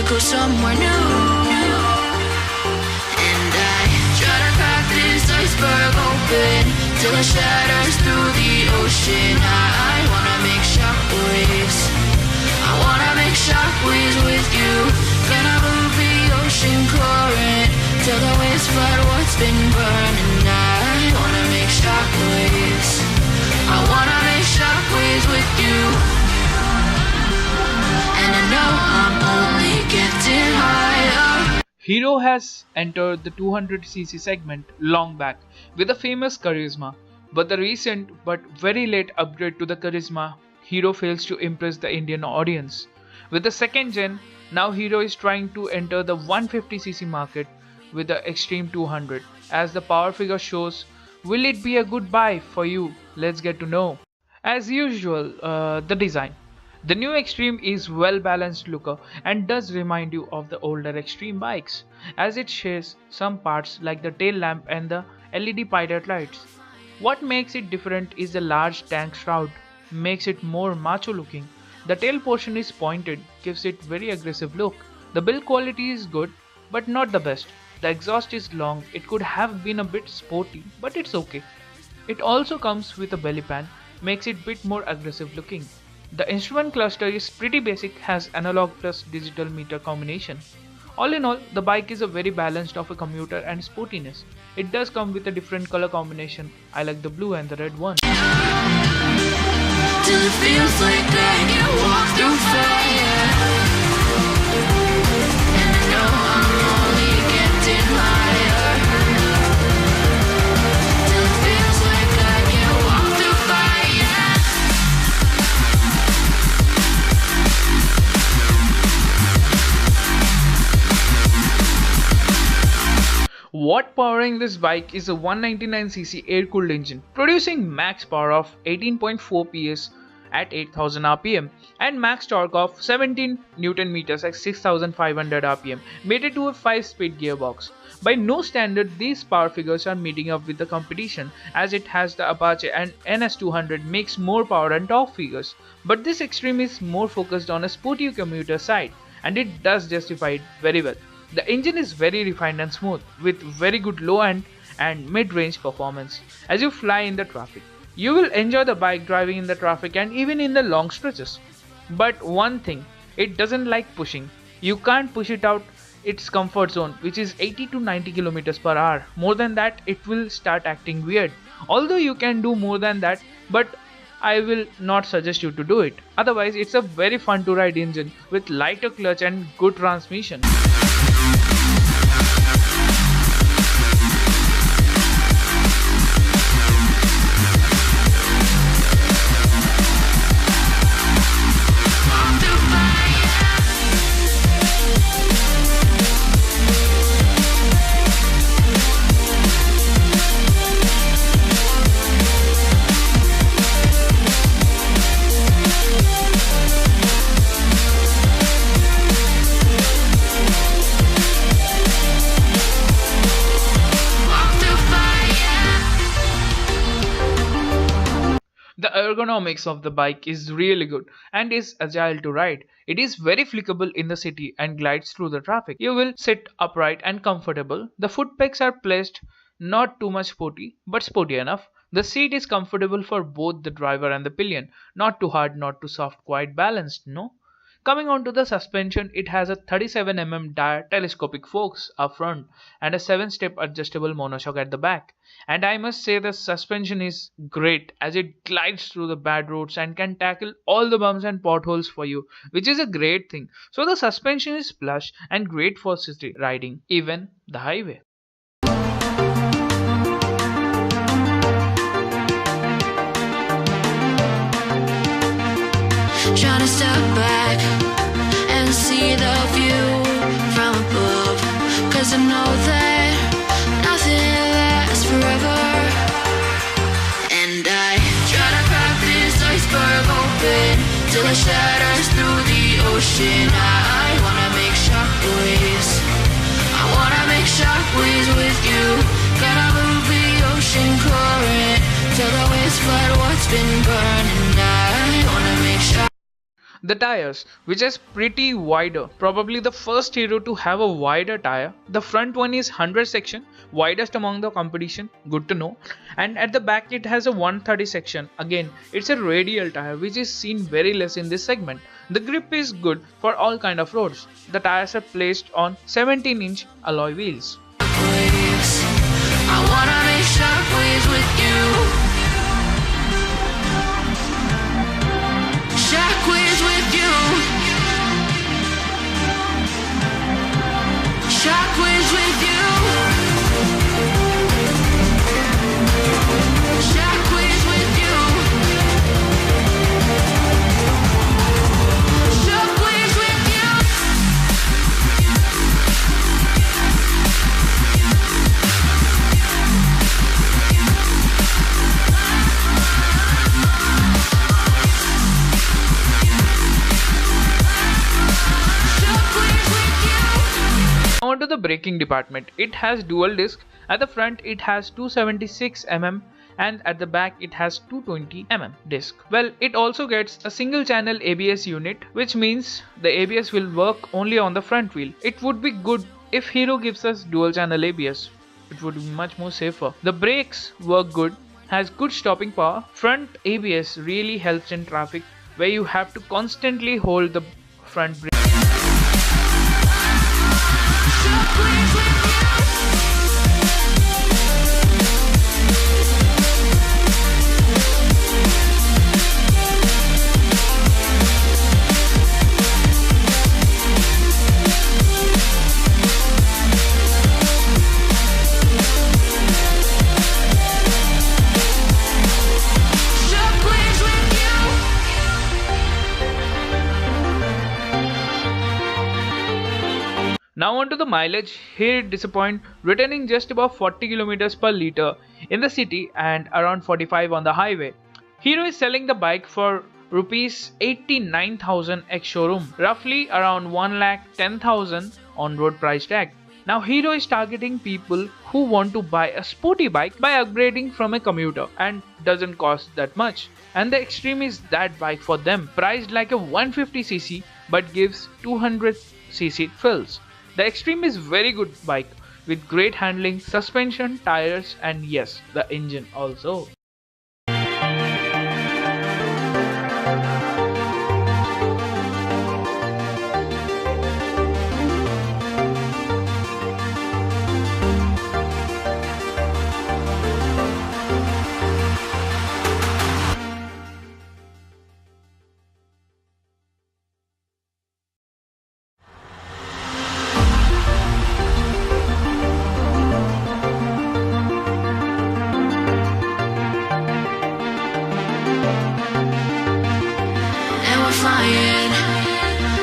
go somewhere new. And I try to crack this iceberg open till it shatters through the ocean. I wanna make shockwaves. I wanna make shockwaves with you. Gonna move the ocean current till the waves flood what's been burning. I wanna make shockwaves. I wanna make shockwaves with you. And I know I'm only getting higher. Hero has entered the 200cc segment long back with a famous Charisma, but the recent but very late upgrade to the Charisma, Hero fails to impress the Indian audience. With the second gen, now Hero is trying to enter the 150cc market with the Xtreme 200. As the power figure shows, will it be a good buy for you? Let's get to know. As usual, the design. The new Xtreme is well balanced looker and does remind you of the older Xtreme bikes, as it shares some parts like the tail lamp and the LED pilot lights. What makes it different is the large tank shroud, makes it more macho looking. The tail portion is pointed, gives it very aggressive look. The build quality is good, but not the best. The exhaust is long, it could have been a bit sporty, but it's okay. It also comes with a belly pan, makes it bit more aggressive looking. The instrument cluster is pretty basic, has analog plus digital meter combination. All in all, the bike is a very balanced of a commuter and sportiness. It does come with a different color combination. I like the blue and the red one. Till it feels like I can walk through fire. And I know I'm only getting higher. Till it feels like I can walk through fire. What powering this bike is a 199cc air-cooled engine, producing max power of 18.4 PS at 8000 rpm and max torque of 17 Nm at 6500 rpm, mated to a 5-speed gearbox. By no standard, these power figures are meeting up with the competition, as it has the Apache and NS200 makes more power and torque figures. But this Xtreme is more focused on a sporty commuter side, and it does justify it very well. The engine is very refined and smooth, with very good low end and mid-range performance. As you fly in the traffic, you will enjoy the bike driving in the traffic and even in the long stretches. But one thing, it doesn't like pushing. You can't push it out its comfort zone, which is 80 to 90 km per hour. More than that, it will start acting weird. Although you can do more than that, but I will not suggest you to do it. Otherwise, it's a very fun to ride engine with lighter clutch and good transmission. The ergonomics of the bike is really good and is agile to ride. It is very flickable in the city and glides through the traffic. You will sit upright and comfortable. The foot pegs are placed not too much sporty, but sporty enough. The seat is comfortable for both the driver and the pillion. Not too hard, not too soft, quite balanced, no? Coming on to the suspension, it has a 37mm telescopic forks up front and a 7-step adjustable monoshock at the back. And I must say the suspension is great, as it glides through the bad roads and can tackle all the bumps and potholes for you, which is a great thing. So the suspension is plush and great for city riding, even the highway. Trying to step back and see the view from above, 'cause I know that nothing lasts forever. And I try to crack this iceberg open till it shatters through the ocean. I wanna make shockwaves. I wanna make shockwaves with you. Gonna move the ocean current till the waves flood what's been burning. I wanna make shockwaves. The tires, which is pretty wider, probably the first hero to have a wider tire. The front one is 100 section, widest among the competition, good to know. And at the back it has a 130 section, again it's a radial tire which is seen very less in this segment. The grip is good for all kind of roads. The tires are placed on 17-inch alloy wheels. I wanna make shockwaves with you. Shockwaves with you. Shockwaves with you. Shockwaves with you. Shockwaves with you. Now onto the braking department. It has dual disc. At the front it has 276 mm and at the back it has 220 mm disc. Well, it also gets a single channel ABS unit, which means the ABS will work only on the front wheel. It would be good if Hero gives us dual channel ABS. It would be much more safer. The brakes work good, has good stopping power. Front ABS really helps in traffic where you have to constantly hold the front brake. Now on to the mileage. Here it disappoints, returning just above 40 km per liter in the city and around 45 on the highway. Hero is selling the bike for Rs 89,000 ex showroom, roughly around 1,10,000 on road price tag. Now Hero is targeting people who want to buy a sporty bike by upgrading from a commuter and doesn't cost that much. And the Xtreme is that bike for them, priced like a 150cc but gives 200cc thrills. The Xtreme is very good bike with great handling, suspension, tires and yes, the engine also.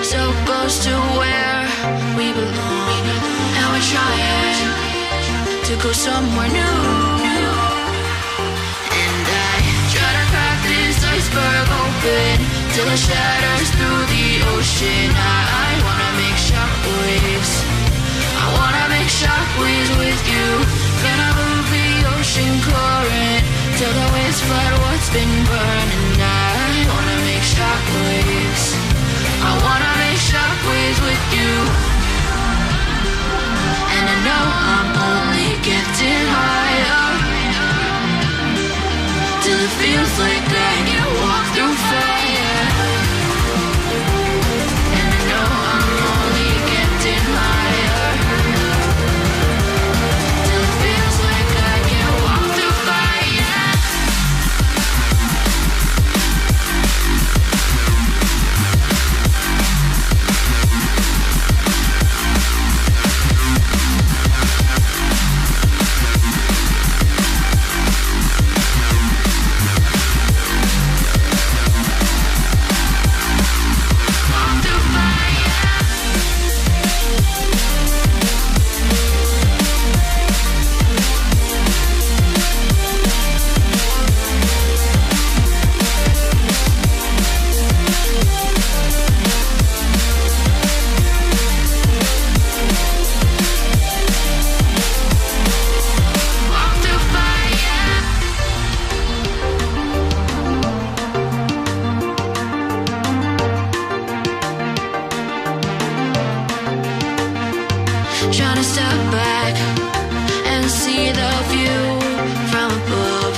So close to where we belong, and we're trying to go somewhere new. And I try to crack this iceberg open till it shatters through the ocean. I wanna make shockwaves. I wanna make shockwaves with you. Gonna move the ocean current till the waves flood what's been burning. I wanna make shockwaves. I wanna make shockwaves with you. And I know I'm only getting higher till it feels like I can walk through fire. And I know I'm only getting higher till it feels like I can walk through fire. trying to step back and see the view from above.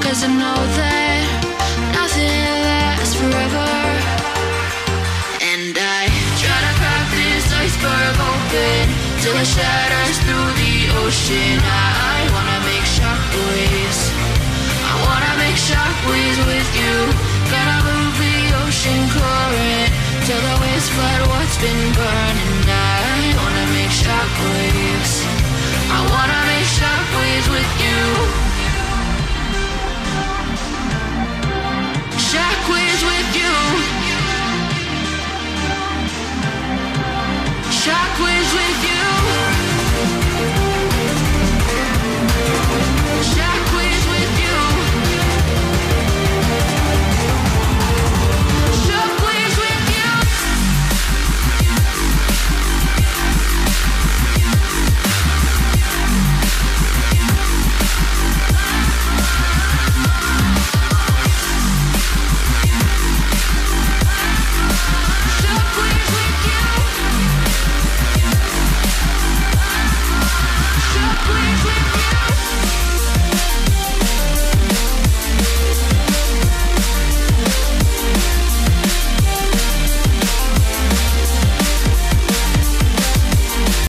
'Cause I know that nothing lasts forever. And I try to crack this iceberg open till it shatters through the ocean. I wanna make shockwaves. I wanna make shockwaves with you. Gonna move the ocean current till the waves flood what's been burning. I wanna make shockwaves. I wanna